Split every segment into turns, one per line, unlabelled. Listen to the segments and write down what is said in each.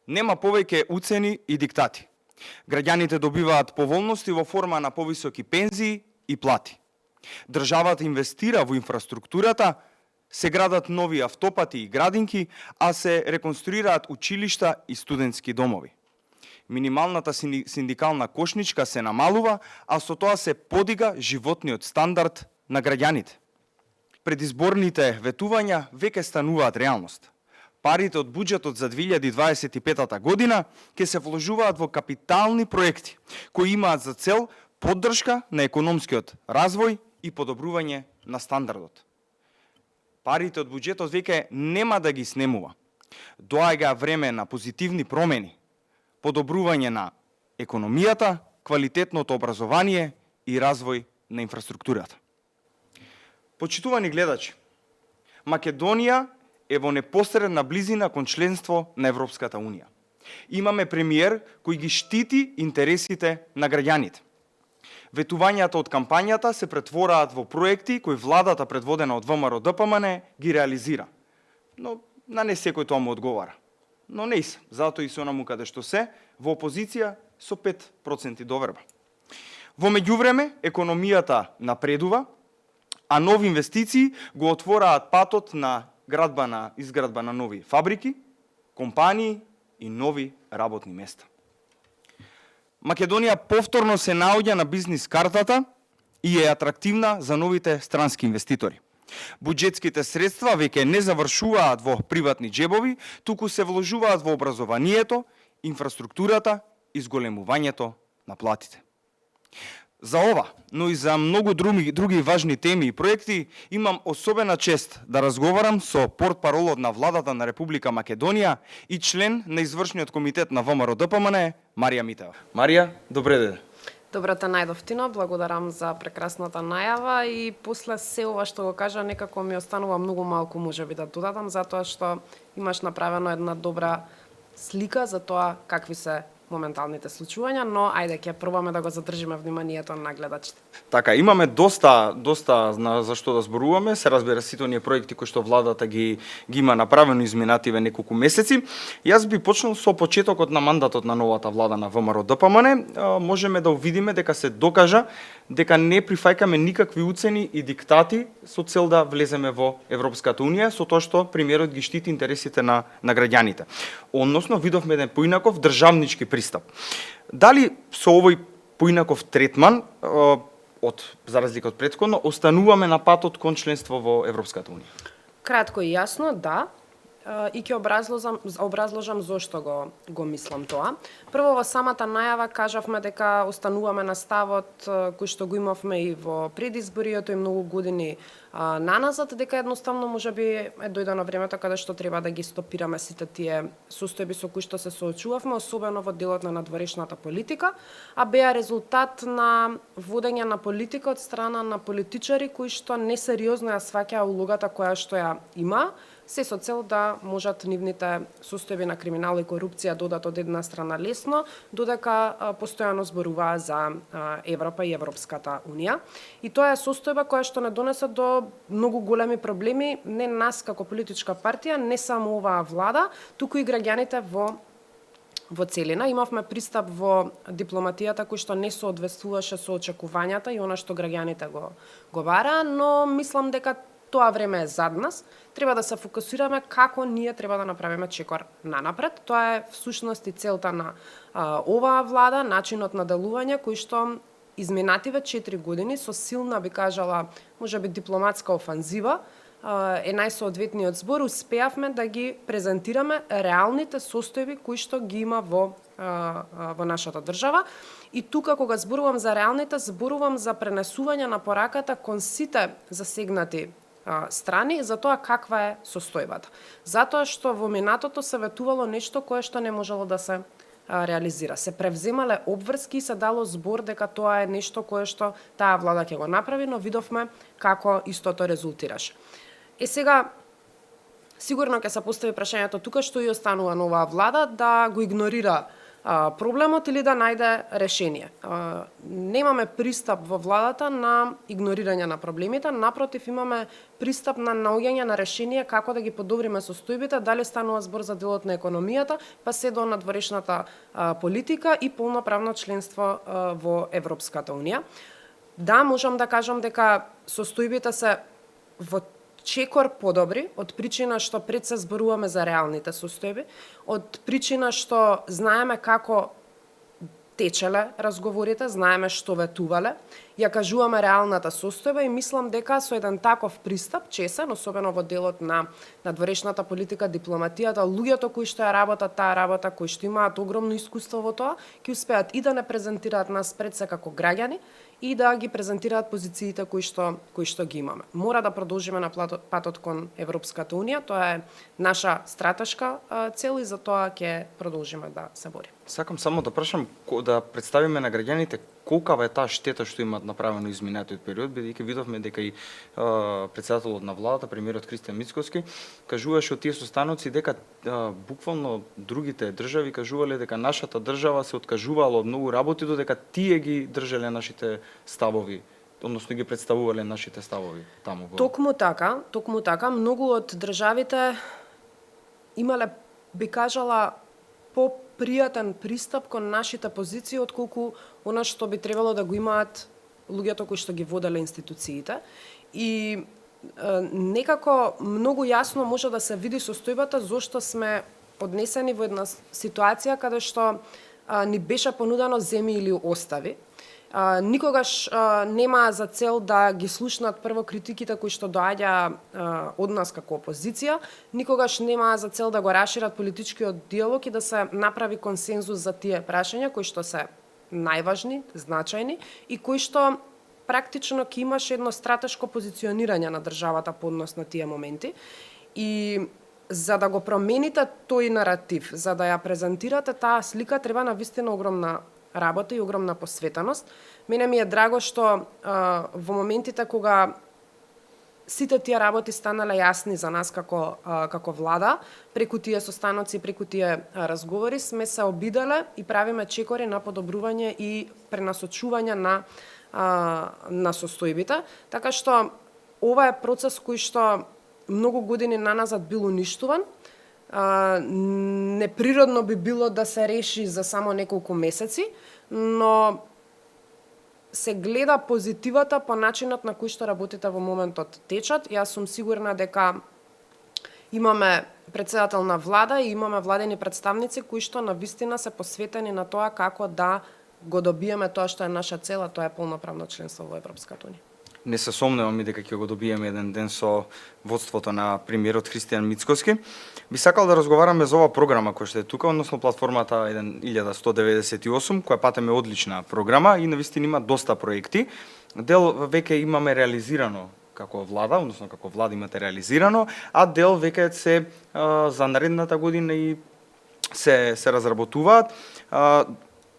Нема повеќе уцени и диктати. Граѓаните добиваат поволности во форма на повисоки пензии и плати. Државата инвестира во инфраструктурата, се градат нови автопати и градинки, а се реконструираат училишта и студентски домови. Минималната синдикална кошничка се намалува, а со тоа се подига животниот стандард на граѓаните. Предизборните ветувања веќе стануваат реалност. Парите од буџетот за 2025 година ќе се вложуваат во капитални проекти кои имаат за цел поддршка на економскиот развој и подобрување на стандардот. Парите од буџетот веќе нема да ги снемува. Доаѓа време на позитивни промени, подобрување на економијата, квалитетното образование и развој на инфраструктурата. Почитувани гледачи, Македонија е во непосредна близина кон членство на Европската Унија. Имаме премиер кој ги штити интересите на граѓаните. Ветувањата од кампањата се претвораат во проекти кои владата предводена од ВМРО-ДПМН ги реализира. Но на не секој тоа му одговара. Но не се, затоа и се онаму каде што се, во опозиција со 5% доверба. Во меѓувреме, економијата напредува, а нови инвестиции го отвораат патот на изградба на нови фабрики, компании и нови работни места. Македонија повторно се наоѓа на бизнис картата и е атрактивна за новите странски инвеститори. Буџетските средства веќе не завршуваат во приватни джебови, туку се вложуваат во образованието, инфраструктурата и зголемувањето на платите. За ова, но и за многу други важни теми и проекти, имам особена чест да разговарам со портпаролот на владата на Република Македонија и член на извршниот комитет на ВМРО-ДПМН Марија Митева. Марија, добре дојде.
Добре те најдов, Тино, благодарам за прекрасната најава и после се ова што го кажа некако ми останува многу малку можеби да додадам, затоа што имаш направено една добра слика за тоа какви се моменталните случувања, но ајде ќе пробаме да го задржиме вниманието на гледачите.
Така, имаме доста за што да зборуваме, се разбира сите оние проекти кои што владата ги има направено изминативе неколку месеци. Јас би почнал со почетокот на мандатот на новата влада на ВМРО-ДПМН. Можеме да увидиме дека се докажа дека не прифаќаме никакви уцени и диктати со цел да влеземе во Европската Унија, со тоа што премиерот ги штити интересите на граѓаните. Односно, видовме еден поинаков државнички пристап. Дали со овој поинаков третман, за разлика од претходно, остануваме на патот кон членство во Европската Унија?
Кратко и јасно, да. И ќе образложам зошто го мислам тоа. Прво, во самата најава кажавме дека остануваме на ставот кој што го имавме и во предизборието и многу години наназад, дека едноставно можеби е дојдено времето каде што треба да ги стопираме сите тие состојби со кои што се соочувавме, особено во делот на надворешната политика, а беа резултат на водење на политика од страна на политичари кои што несериозно ја сваќаа улогата која што ја има, се со цел да можат нивните состојби на криминал и корупција додат од една страна лесно, додека постојано зборуваа за Европа и Европската Унија. И тоа е состојба која што не донесе до многу големи проблеми, не нас како политичка партија, не само оваа влада, туку и граѓаните во целина. Имавме пристап во дипломатијата кој што не соодветствуваше со очекувањата и она што граѓаните го бара, но мислам дека тоа време е зад нас. Треба да се фокусираме како ние треба да направиме чекор нанапред. Тоа е всушност и целта на оваа влада, начинот на делување кој што изминативе 4 години со силна, би кажала, можеби дипломатска офанзива, е најсоодветниот збор, успеавме да ги презентираме реалните состојби кои што ги има во нашата држава. И тука кога зборувам за реалните, зборувам за пренесување на пораката кон сите засегнати страни за тоа каква е состојбата. Затоа што во минатото се ветувало нешто кое што не можело да се реализира. Се превземале обврски и се дало збор дека тоа е нешто кое што таа влада ќе го направи, но видовме како истото резултираше. Сега, сигурно ќе се постави прашањето тука што и останува новаа влада да го игнорира проблемот или да најде решение. Немаме пристап во владата на игнорирање на проблемите, напротив имаме пристап на наоѓање на решение како да ги подобриме состојбите, дали станува збор за делот на економијата, па се до надворешната политика и полноправно членство во Европската унија. Да, можам да кажам дека состојбите се во чекор подобри, од причина што пред се зборуваме за реалните состојби, од причина што знаеме како течеле разговорите, знаеме што ветувале, ја кажуваме реалната состојба и мислам дека со еден таков пристап, чесен, особено во делот на надворешната политика, дипломатијата, луѓето кои што ја работат таа работа, кои што имаат огромно искуство во тоа, ќе успеат и да не презентираат нас пред се како граѓани, и да ги презентираат позициите кои што ги имаме. Мора да продолжиме на патот кон Европската унија, тоа е наша стратешка цел и за тоа ќе продолжиме да се бориме.
Сакам само да прашам, да представиме на граѓаните колкава е таа штета што имаат направено изминатиот период, бидејќи видовме дека и претседателот на владата, премиерот Христијан Мицкоски, кажуваше од тие состаноци дека буквално другите држави кажувале дека нашата држава се откажувала од многу работи додека тие ги држеле нашите ставови, односно ги представувале нашите ставови таму во...
Токму така, многу од државите имале, би кажала, попријатен пристап кон нашите позиции отколку она што би требало да го имаат луѓето кои што ги воделе институциите. И некако многу јасно може да се види состојбата зошто сме однесени во една ситуација каде што ни беше понудено земи или остави. Никогаш нема за цел да ги слушнат прво критиките кои што доаѓа од нас како опозиција, никогаш нема за цел да го расшират политичкиот диалог и да се направи консензус за тие прашања кои што се најважни, значајни и кои што практично ќе имаше едно стратешко позиционирање на државата по однос на тие моменти. И за да го промените тој наратив, за да ја презентирате таа слика, треба навистина огромна работа и огромна посветеност. Мене ми е драго што во моментите кога сите тие работи станале јасни за нас како влада, преку тие состаноци, преку тие разговори, сме се обиделе и правиме чекори на подобрување и пренасочување на состојбите. Така што ова е процес кој што многу години наназад бил уништуван. Неприродно би било да се реши за само неколку месеци, но се гледа позитивата по начинот на кој што работите во моментот течат. Јас сум сигурна дека имаме претседател на влада и имаме владени представници кои што навистина се посветени на тоа како да го добиеме тоа што е наша цел, а тоа е полноправно членство во Европската унија.
Не се сомневам и дека ќе го добиеме еден ден со водството на премиерот Христијан Мицкоски. Би сакал да разговараме за ова програма која што е тука, односно платформата 1198, која патеме одлична програма и навистина има доста проекти. Дел веќе имаме реализирано како влада, односно како влада имате реализирано, а дел веќе се за наредната година и се разработуваат.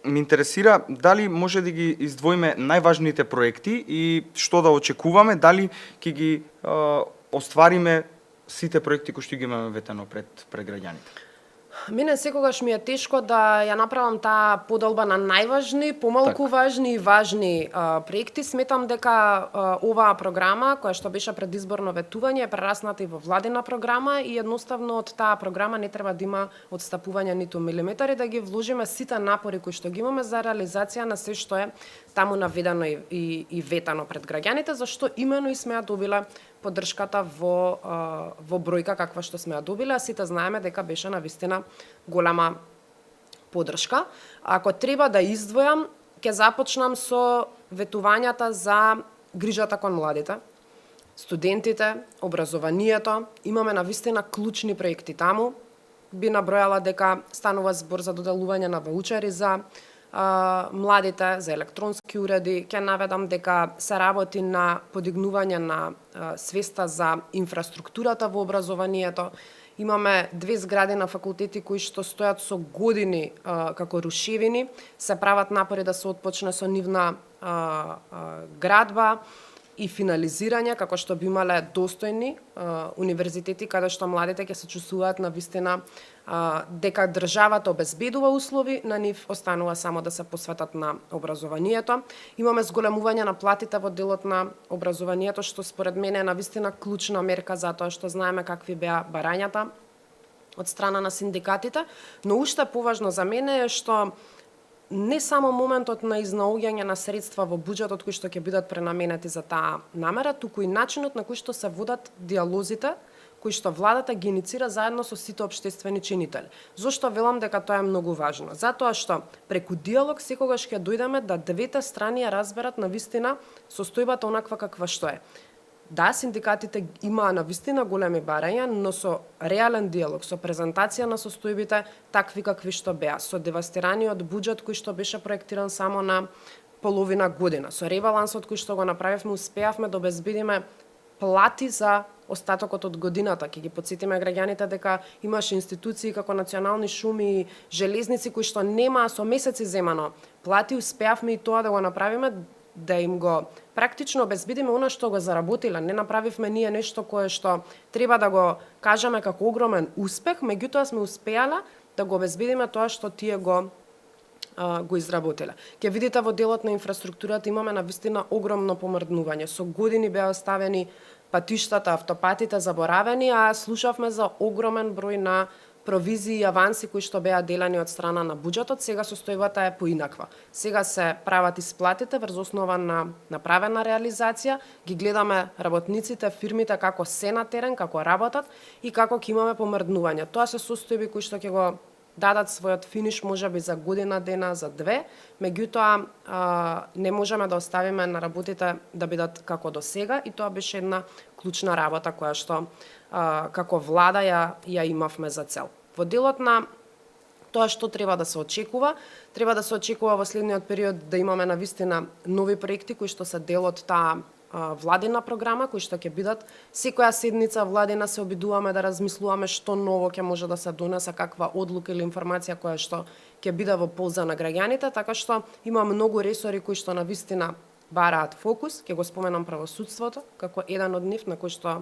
Ме интересира дали може да ги издвоиме најважните проекти и што да очекуваме, дали ќе ги оствариме сите проекти кои што ги имаме ветено пред граѓаните.
Мене секогаш ми е тешко да ја направам таа поделба на најважни, помалку важни и важни проекти. Сметам дека оваа програма, која што беше предизборно ветување, е прерасната и во владина програма и едноставно од таа програма не треба да има одстапување ниту милиметари, да ги вложиме сите напори кои што ги имаме за реализација на се што е таму наведено и ветано пред граѓаните, зашто имено и сме ја добиле поддршката во бројка каква што сме ја добиле, а сите знаеме дека беше навистина голема поддршка. Ако треба да издвојам, ќе започнам со ветувањата за грижата кон младите, студентите, образованието. Имаме навистина клучни проекти таму. Би набројала дека станува збор за доделување на ваучери за младите, за електронски уреди. Ќе наведам дека се работи на подигнување на свеста за инфраструктурата во образованието. Имаме 2 згради на факултети кои што стојат со години како рушевини. Се прават напори да се отпочне со нивна градба. и финализирање како што би имале достојни универзитети каде што младите ќе се чувствуваат на вистина дека државата обезбедува услови, на нив останува само да се посветат на образованието. Имаме зголемување на платите во делот на образованието, што според мене е навистина клучна мерка затоа што знаеме какви беа барањата од страна на синдикатите, но уште поважно за мене е што не само моментот на изнаоѓање на средства во буџетот кои што ќе бидат пренаменети за таа намера, туку и начинот на кој што се водат диалозите кои што владата ги иницира заедно со сите општествени чинители. Зошто велам дека тоа е многу важно? Затоа што преку диалог секогаш ќе дојдеме да двете страни ја разберат на вистина состојбата онаква каква што е. Да, синдикатите имаа на вистина големи барања, но со реален диалог, со презентација на состојбите такви какви што беа, со девастираниот буџет кој што беше проектиран само на половина година, со ребалансот кој што го направивме, успеавме да обезбедиме плати за остатокот од годината. Ќе ги потсетиме граѓаните дека имаше институции како национални шуми и железници кои што немаа со месеци земано плати, успеавме и тоа да го направиме, да им го практично обезбедиме она што го заработиле. Не направивме ние нешто кое што треба да го кажеме како огромен успех, меѓутоа сме успеале да го обезбедиме тоа што тие го изработиле. Ќе видите во делот на инфраструктурата имаме навистина огромно помрднување. Со години беа оставени патиштата, автопатите заборавени, а слушавме за огромен број на провизии и аванси кои што беа делани од страна на буџетот. Сега состојбата е поинаква. Сега се прават исплатите врз основа на направена реализација, ги гледаме работниците, фирмите како се на терен, како работат и како ќе имаме помрднување. Тоа се состојби кои што ќе го дадат својот финиш можеби за година дена, за две, меѓутоа не можеме да оставиме на работите да бидат како до сега и тоа беше една клучна работа која што како влада ја имавме за цел. Во делот на тоа што треба да се очекува во следниот период да имаме навистина нови проекти кои што се дел од таа владина програма, кои што ќе бидат секоја седница владина се обидуваме да размислуваме што ново ќе може да се донесе, каква одлука или информација која што ќе биде во полза на граѓаните, така што има многу ресори кои што навистина бараат фокус. Ќе го споменам правосудството како еден од нив на кој што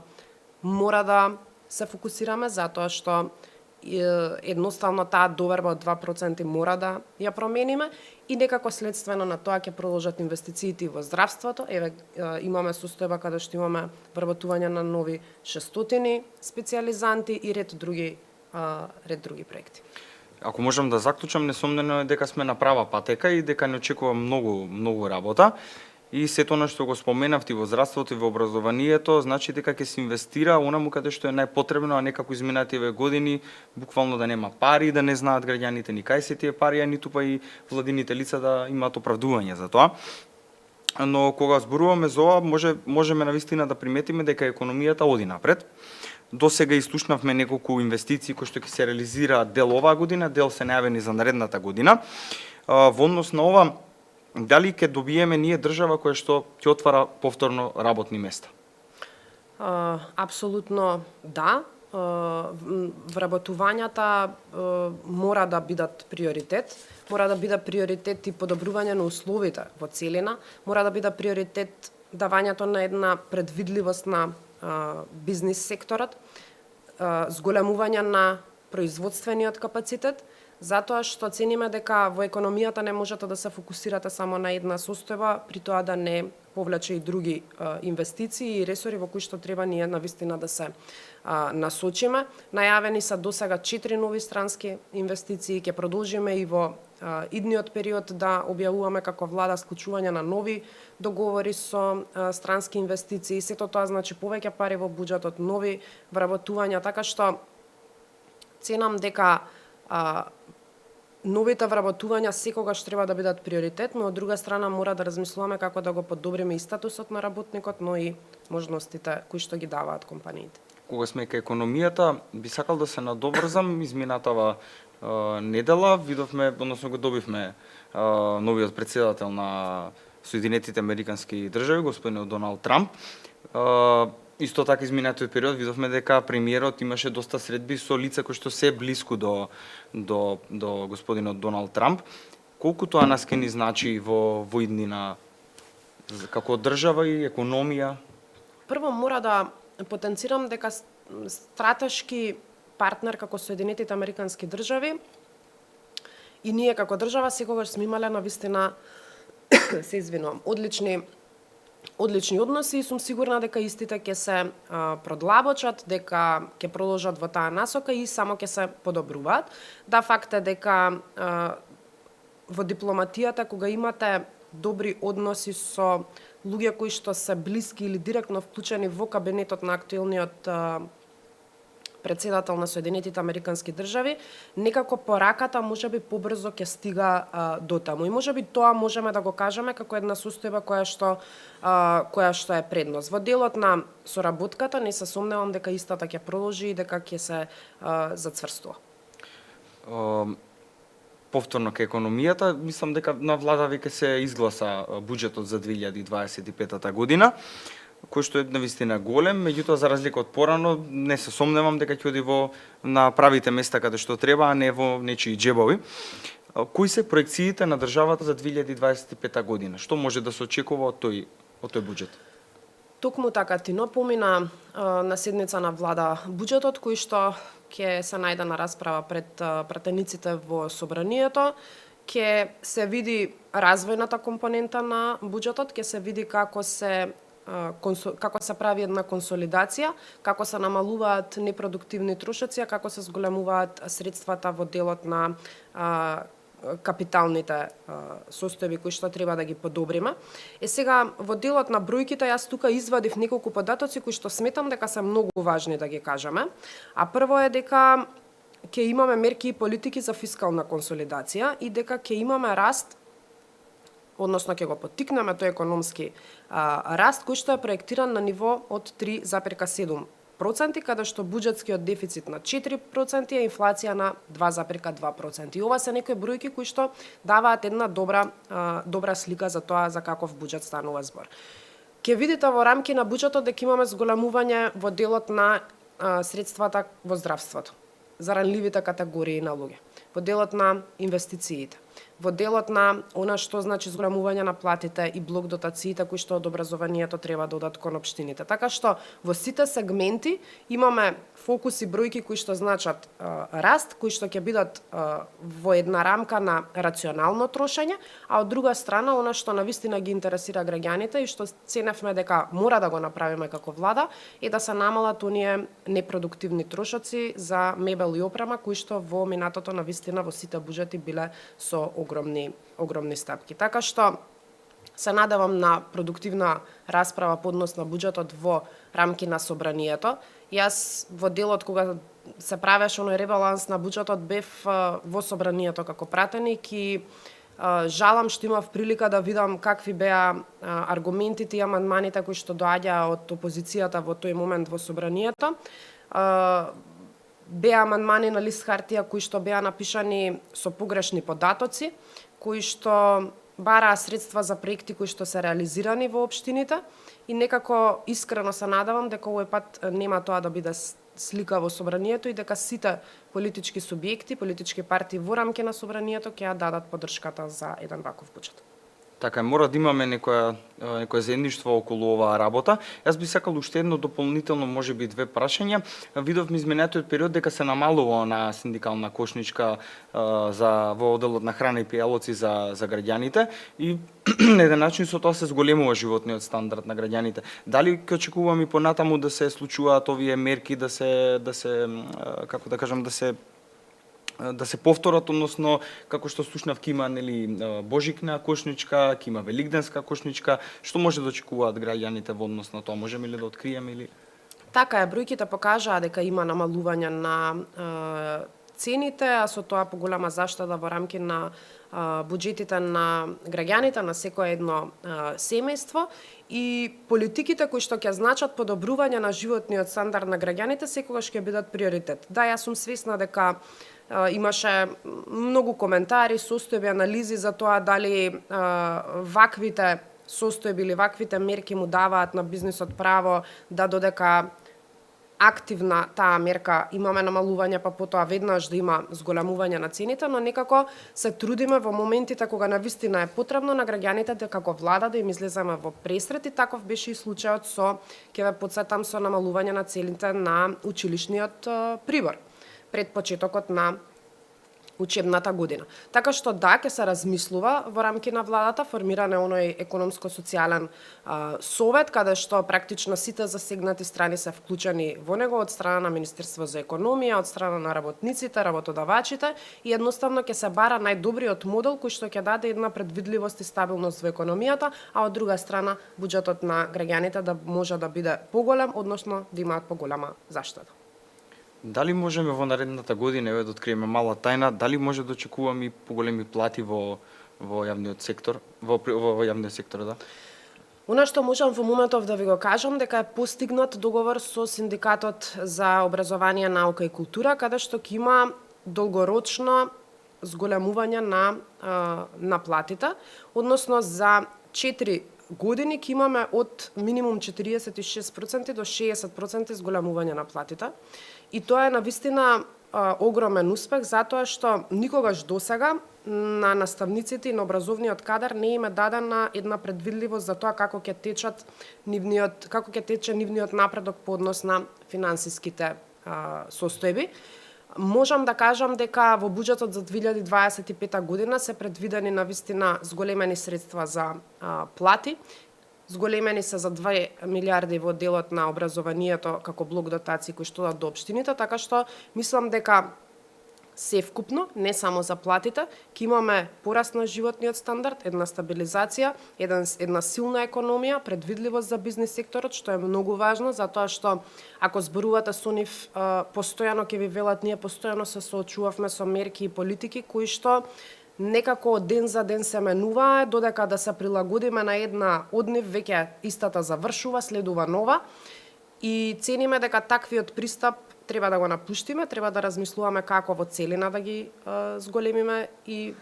мора да се фокусираме затоа што едноставно таа доверба од 2% мора да ја промениме и некако следствено на тоа ќе продолжат инвестициите во здравството. Еве имаме состојба каде што имаме вработување на нови 600 специјализанти и ред други проекти.
Ако можам да заклучам, несомнено е дека сме на права патека и дека не очекува многу работа. И сето она што го споменавте во здравството и во образованието, значи дека ќе се инвестира онаму каде што е најпотребно, а не како изминативе години, буквално да нема пари, да не знаат граѓаните ни кај се тие пари, а ниту па и владините лица да имаат оправдување за тоа. Но кога зборуваме за ова, можеме навистина да приметиме дека економијата оди напред. До сега изслушнавме неколку инвестиции кои што ќе се реализираат дел оваа година, дел се најавени за наредната година. Во однос на ова, дали ќе добиеме ние држава која што ќе отвара повторно работни места?
Апсолутно да. Вработувањата мора да бидат приоритет. Мора да биде приоритет и подобрување на условите во целина. Мора да биде приоритет давањето на една предвидливост на бизнис секторот, зголемување на производствениот капацитет, затоа што цениме дека во економијата не можете да се фокусирате само на една состојба, при тоа да не повлече и други инвестиции и ресори во кои што треба ние навистина да се насочиме. Најавени се досега 4 нови странски инвестиции, ќе продолжиме и во идниот период да објавуваме како влада склучување на нови договори со странски инвестиции. Сето тоа значи повеќе пари во буџетот, нови вработувања, така што ценам дека новите вработувања секогаш треба да бидат приоритет, но од друга страна мора да размислуваме како да го подобриме и статусот на работникот, но и можностите кои што ги даваат компаниите.
Кога сме кај економијата, би сакал да се надоврзам изминатава недела, видовме, односно го добивме новиот председател на Соединетите Американски држави, господинот Доналд Трамп. Исто така изминатиот период видовме дека премиерот имаше доста средби со лица кои што се блиску до господинот Доналд Трамп. Колку тоа нас ке ни значи во иднина Како држава и економија?
Прво мора да потенцирам дека стратешки партнер како Соединетите Американски држави и ние како држава секогаш сме имале навистина се извинувам, одлични односи и сум сигурна дека истите ќе се продлабочат, дека ќе продолжат во таа насока и само ќе се подобруваат. Да, факт е дека во дипломатијата кога имате добри односи со луѓе кои што се блиски или директно вклучени во кабинетот на актуелниот председател на Соединетите Американски држави, некако пораката можеби побрзо ќе стига до таму. И можеби тоа можеме да го кажеме како една состојба која што е предност. Во делот на соработката не се сомневам дека истата ќе продолжи и дека ќе се зацврстува.
Повторно ке економијата, мислам дека на влада веќе се изгласа буџетот за 2025 година, кој што е навистина голем, меѓутоа за разлика од порано не се сомневам дека ќе оди на правите места каде што треба, а не во нечии џебови. Кои се проекциите на државата за 2025 година? Што може да се очекува од тој буџет?
Токму така ти помина на седница на влада буџетот кој што ќе се најде на расправа пред пратениците во собранието, ќе се види развојната компонента на буџетот, ќе се види како се прави една консолидација, како се намалуваат непродуктивни трошоци, како се зголемуваат средствата во делот на капиталните состојби кои што треба да ги подобриме. Сега во делот на бројките јас тука извадив неколку податоци кои што сметам дека се многу важни да ги кажеме. А прво е дека ќе имаме мерки и политики за фискална консолидација и дека ќе имаме раст, односно ќе го поттикнеме тој економски раст кој што е проектиран на ниво од 3,7%, каде што буџетскиот дефицит на 4% и инфлација на 2,2%. И ова се некои бројки кои што даваат една добра слика за тоа за каков буџет станува збор. Ќе видите во рамки на буџетот дека имаме зголемување во делот на средствата во здравството за ранливите категории на луѓе, во делот на инвестициите, во делот на она што значи зголемување на платите и блок дотациите кои што од образованието треба да одат кон општините. Така што во сите сегменти имаме фокуси бројки кои што значат раст, кои што ќе бидат во една рамка на рационално трошење, а од друга страна она што навистина ги интересира граѓаните и што ценевме дека мора да го направиме како влада е да се намалат оние непродуктивни трошоци за мебел и опрема кои што во минатото навистина во сите буџети биле со огромни стапки. Така што се надевам на продуктивна расправа по однос на буџетот во рамки на собранието. Јас во делот кога се правеше оној ребаланс на буџетот бев во собранието како пратеник и жалам што имав прилика да видам какви беа аргументите и амандманите кои што доаѓаа од опозицијата во тој момент во собранието. Беа амандмани на лист хартија кои што беа напишани со погрешни податоци, кои што бараа средства за проекти кои што се реализирани во општините и некако искрено се надевам дека овој пат нема тоа да биде слика во собранието и дека сите политички субјекти, политички партии во рамки на собранието ќе ја дадат поддршката за еден ваков буџет.
Така, мора да имаме некоја заедништво околу оваа работа. Јас би сакал уште едно дополнително, можеби две прашања. Видовме изминатиот период дека се намалува на синдикална кошничка во оделот на храна и пијалоци за граѓаните и на еден начин со тоа се зголемува животниот стандард на граѓаните. Дали ќе очекуваме и понатаму да се случуваат овие мерки да се како да кажам да се повторат, односно како што слушнав ќе има божикна кошничка, ќе има великденска кошничка, што може да очекуваат граѓаните во однос на тоа, можеме ли да откриеме или?
Така е, бројките покажаа дека има намалување на цените, а со тоа поголема заштеда во рамки на буџетите на граѓаните на секое едно семејство и политиките кои што ќе значат подобрување на животниот стандард на граѓаните секогаш ќе бидат приоритет. Да, јас сум свесна дека имаше многу коментари, состојби, анализи за тоа дали ваквите состојби или ваквите мерки му даваат на бизнисот право да додека активна таа мерка, имаме намалување, па потоа веднаш да има зголемување на цените, но некако се трудиме во моментите кога навистина е потребно на граѓаните да како влада да им излеземе во пресрет, и таков беше и случајот со, ќе ве потсетам, со намалување на целите на училишниот прибор пред почетокот на учебната година. Така што да, ќе се размислува во рамки на владата, формиране оној економско-социјален совет, каде што практично сите засегнати страни се вклучени во него од страна на Министерство за економија, од страна на работниците, работодавачите, и едноставно ќе се бара најдобриот модел кој што ќе даде една предвидливост и стабилност во економијата, а од друга страна буџетот на граѓаните да може да биде поголем, односно да имаат поголема заштеда.
Дали можеме во наредната година, еве да откриеме мала тајна, дали може да очекуваме и поголеми плати во јавниот сектор, во јавниот сектор, да?
Она што можам во моментов да ви го кажам, дека е постигнат договор со Синдикатот за образование, наука и култура, каде што ќе има долгорочно зголемување на платите, односно за 4 години ќе имаме од минимум 46% до 60% зголемување на платите. И тоа е навистина огромен успех, затоа што никогаш досега на наставниците и на образовниот кадар не им е дадена една предвидливост за тоа како ќе тече нивниот напредок по однос на финансиските состојби. Можам да кажам дека во буџетот за 2025 година се предвидени навистина зголемени средства за плати. Зголемени се за 2 милиарди во делот на образованието како блок дотации кои што до општините, така што мислам дека севкупно, не само за платите, ќе имаме пораст на животниот стандард, една стабилизација, една силна економија, предвидливост за бизнис секторот, што е многу важно, затоа што ако зборувате со нив, постојано ќе ви велат, ние постојано се соочувавме со мерки и политики кои што некако од ден за ден се менуваа, додека да се прилагодиме на една од нив, веќе истата завршува, следува нова, и цениме дека таквиот пристап треба да го напуштиме, треба да размислуваме како во целина да ги зголемиме и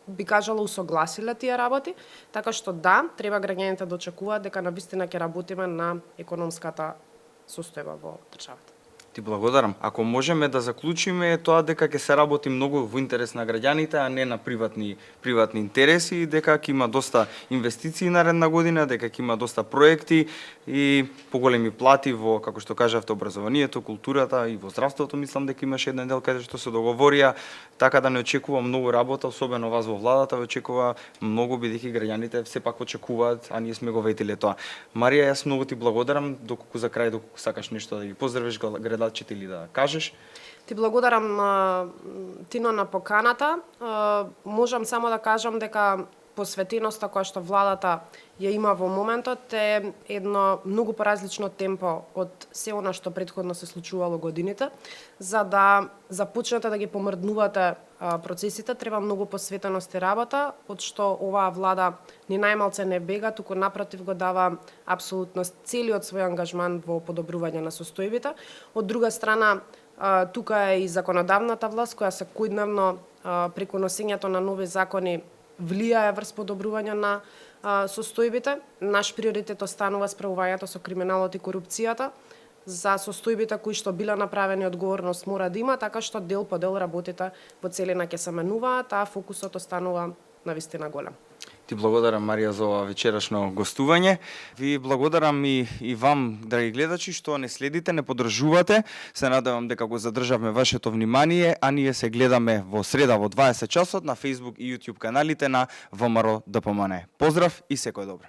би кажала усогласиле тие работи, така што да, треба граѓаните да очекуваат дека навистина ќе работиме на економската состојба во државата.
Ти благодарам. Ако можеме да заклучиме е тоа дека ќе се работи многу во интерес на граѓаните, а не на приватни интереси, дека ќе има доста инвестиции наредна година, дека ќе има доста проекти и поголеми плати во, како што кажавте, образованието, културата и во здравството, мислам дека имаше еден дел каде што се договорија, така да не очекува многу работа, особено вас во владата, очекува многу, бидејќи граѓаните сепак очекуваат, а ние сме го ветиле тоа. Марија, јас многу ти благодарам, доколку за крај, доколку сакаш нешто да ги поздравиш гледачите или да кажеш.
Ти благодарам, Тино, на поканата. Можам само да кажам дека посветеноста која што владата ја има во моментот е едно многу поразлично темпо од се она што претходно се случувало годините. За да започнете да ги помрднувате процесите, треба многу посветеност и работа, од што оваа влада ни најмалце не бега, туку напротив го дава апсолутно целиот свој ангажман во подобрување на состојбите. Од друга страна, тука е и законодавната власт, која секојдневно преку носењето на нови закони влијае врз подобрување на состојбите. Наш приоритет останува справувањето со криминалот и корупцијата. За состојбите кои што биле направени, одговорност мора да има, така што дел по дел работите во целина ќе се менуваат, а фокусот останува навистина голем.
Ти благодарам, Марија, за ова вечерашно гостување. Ви благодарам и вам, драги гледачи, што не следите, не поддржувате. Се надевам дека го задржавме вашето внимание, а ние се гледаме во среда во 20 часот на Facebook и YouTube каналите на ВМРО ДПМН. Поздрав и секој добро.